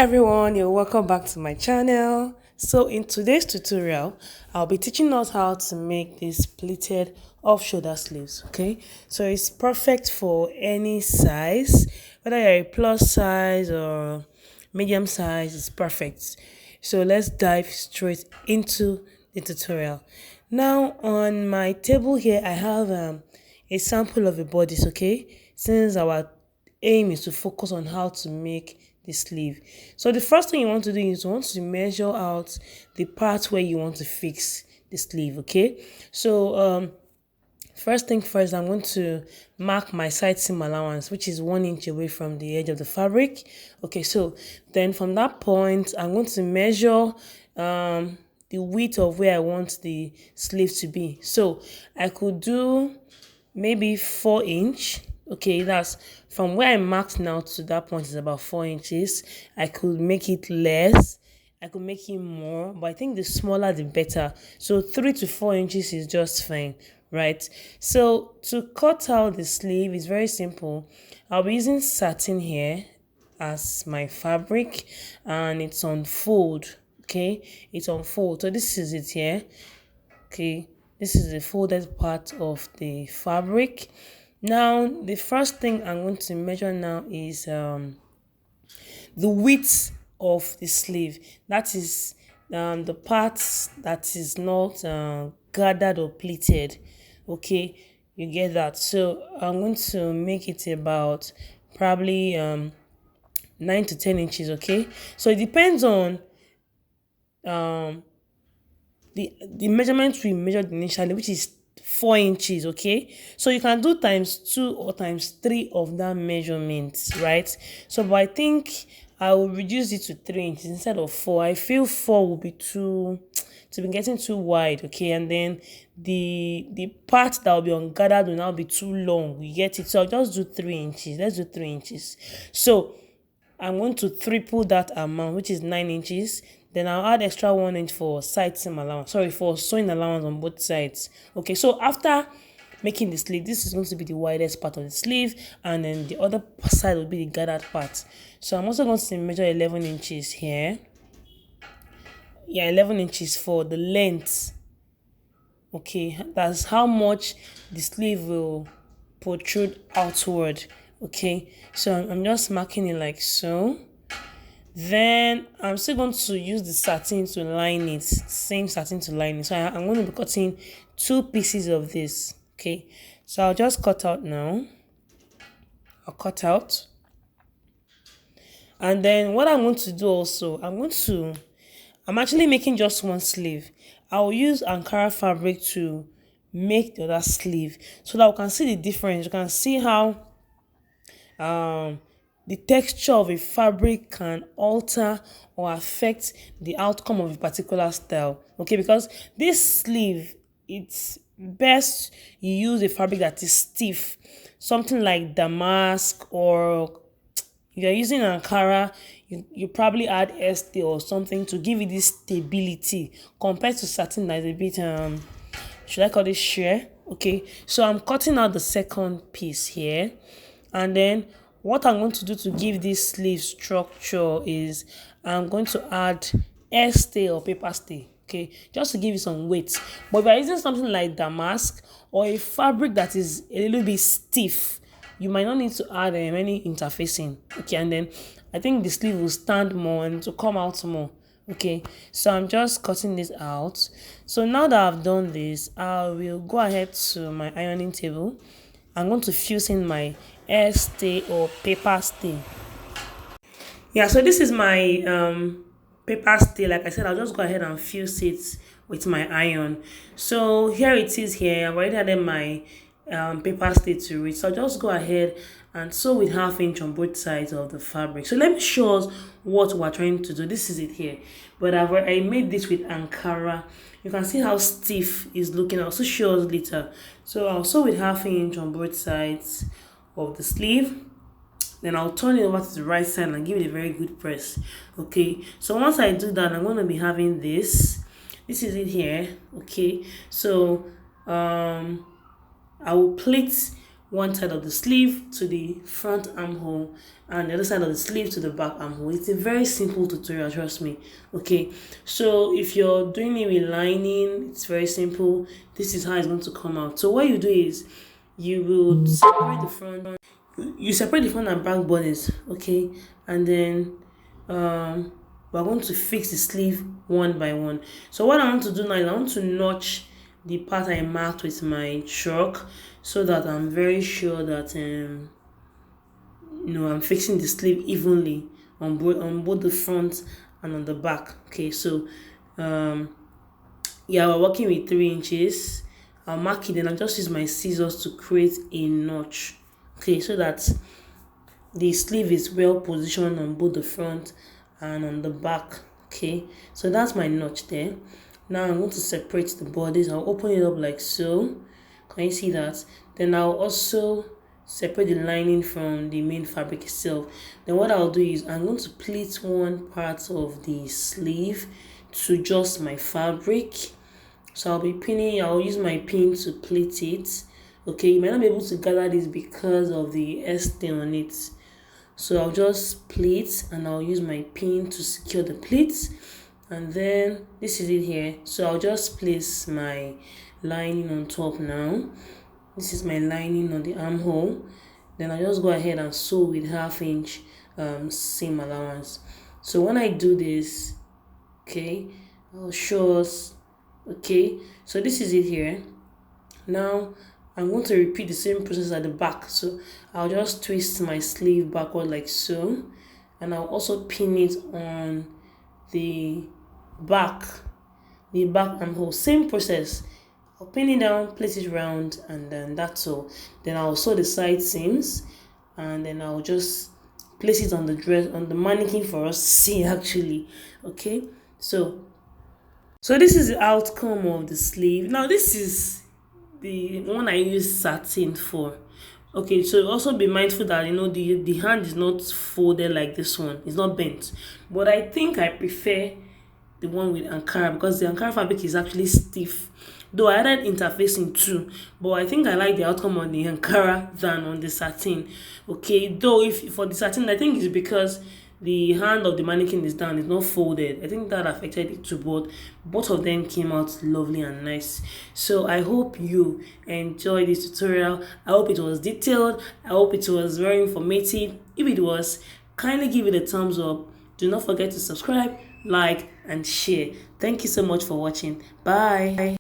Everyone, you're welcome back to my channel. So in today's tutorial, I'll be teaching us how to make these pleated off-shoulder sleeves. Okay, so it's perfect for any size, whether you're a plus size or medium size, it's perfect. So let's dive straight into the tutorial. Now on my table here, I have a sample of a bodice. Okay, since our aim is to focus on how to make the sleeve. So the first thing you want to do is you want to measure out the part where you want to fix the sleeve. Okay, so first thing first, I'm going to mark my side seam allowance, which is 1 inch away from the edge of the fabric. Okay, so then from that point, I'm going to measure the width of where I want the sleeve to be. So I could do maybe 4 inch. Okay, that's from where I marked now to that point is about 4 inches. I could make it less, I could make it more, but I think the smaller the better. So 3 to 4 inches is just fine, right? So to cut out the sleeve is very simple. I'll be using satin here as my fabric, and it's on fold. Okay, it's on fold. So this is it here. Okay, this is the folded part of the fabric. Now the first thing I'm going to measure now is the width of the sleeve. That is the part that is not gathered or pleated. Okay, you get that. So I'm going to make it about probably 9 to 10 inches. Okay, so it depends on the measurement we measured initially, which is 4 inches. Okay, so you can do ×2 or ×3 of that measurement, right? So but I think I will reduce it to 3 inches instead of 4. I feel 4 will be to be getting too wide. Okay, and then the part that will be ungathered will now be too long. You get it? So I'll just do 3 inches. Let's do 3 inches. So I'm going to triple that amount, which is 9 inches. Then I'll add extra 1 inch for side seam allowance. Sorry, for sewing allowance on both sides. Okay, so after making the sleeve, this is going to be the widest part of the sleeve, and then the other side will be the gathered part. So I'm also going to measure 11 inches here. Yeah, 11 inches for the length. Okay, that's how much the sleeve will protrude outward. Okay, so I'm just marking it like so. Then I'm still going to use the satin to line it, same satin to line it. So I'm going to be cutting 2 pieces of this. Okay, so I'll just cut out now. I'll cut out. And then what I'm going to do also, I'm actually making just one sleeve. I'll use Ankara fabric to make the other sleeve so that we can see the difference. You can see how the texture of a fabric can alter or affect the outcome of a particular style. Okay, because this sleeve, it's best you use a fabric that is stiff, something like damask, or you're using Ankara, you probably add Estee or something to give it this stability compared to satin that is a bit should I call this sheer? Okay, so I'm cutting out the second piece here, and then what I'm going to do to give this sleeve structure is I'm going to add stay or paper stay. Okay, just to give it some weight. But if you're using something like damask or a fabric that is a little bit stiff, you might not need to add any interfacing. Okay, and then I think the sleeve will stand more and to come out more. Okay, so I'm just cutting this out. So now that I've done this, I will go ahead to my ironing table. I'm going to fuse in my air stay or paper stay. Yeah, so this is my paper stay. Like I said, I'll just go ahead and fuse it with my iron. So here it is here. I've already added my paper stay to it. So I'll just go ahead and sew with 1/2 inch on both sides of the fabric. So let me show us what we're trying to do. This is it here. But I made this with Ankara. You can see how stiff it's looking. I'll also show us later. So I'll sew with 1/2 inch on both sides of the sleeve. Then I'll turn it over to the right side and give it a very good press. Okay, so once I do that, I'm going to be having this. This is it here. Okay, so I will pleat one side of the sleeve to the front armhole and the other side of the sleeve to the back armhole. It's a very simple tutorial, trust me. Okay, so if you're doing it with lining, it's very simple. This is how it's going to come out. So what you do is you will separate the front. You separate the front and back bodice, okay, and then we're going to fix the sleeve one by one. So what I want to do now is I want to notch the part I marked with my chalk so that I'm very sure that I'm fixing the sleeve evenly on both the front and on the back. Okay, so yeah, we're working with 3 inches. I'll mark it, then I'll just use my scissors to create a notch. Okay, so that the sleeve is well positioned on both the front and on the back. Okay, so that's my notch there. Now I'm going to separate the bodice. I'll open it up like so. Can you see that? Then I'll also separate the lining from the main fabric itself. Then what I'll do is I'm going to pleat one part of the sleeve to just my fabric. So I'll use my pin to pleat it. Okay, you might not be able to gather this because of the stain on it. So I'll just pleat and I'll use my pin to secure the pleats. And then this is it here. So I'll just place my lining on top now. This is my lining on the armhole. Then I just go ahead and sew with 1/2 inch seam allowance. So when I do this, okay, I'll show us. Okay, so this is it here. Now I'm going to repeat the same process at the back. So I'll just twist my sleeve backward like so, and I'll also pin it on the back armhole. Same process. I'll pin it down, place it round, and then that's all. Then I'll sew the side seams, and then I'll just place it on the mannequin for us to see actually. Okay, so this is the outcome of the sleeve. Now this is the one I use satin for. Okay, so also be mindful that the hand is not folded like this one. It's not bent, but I think I prefer the one with Ankara because the Ankara fabric is actually stiff. Though I added interfacing too, but I think I like the outcome on the Ankara than on the satin. Okay, though if for the satin, I think it's because the hand of the mannequin is down, it's not folded. I think that affected it too, but both of them came out lovely and nice. So I hope you enjoyed this tutorial. I hope it was detailed. I hope it was very informative. If it was, kindly give it a thumbs up. Do not forget to subscribe, like, and share. Thank you so much for watching. Bye.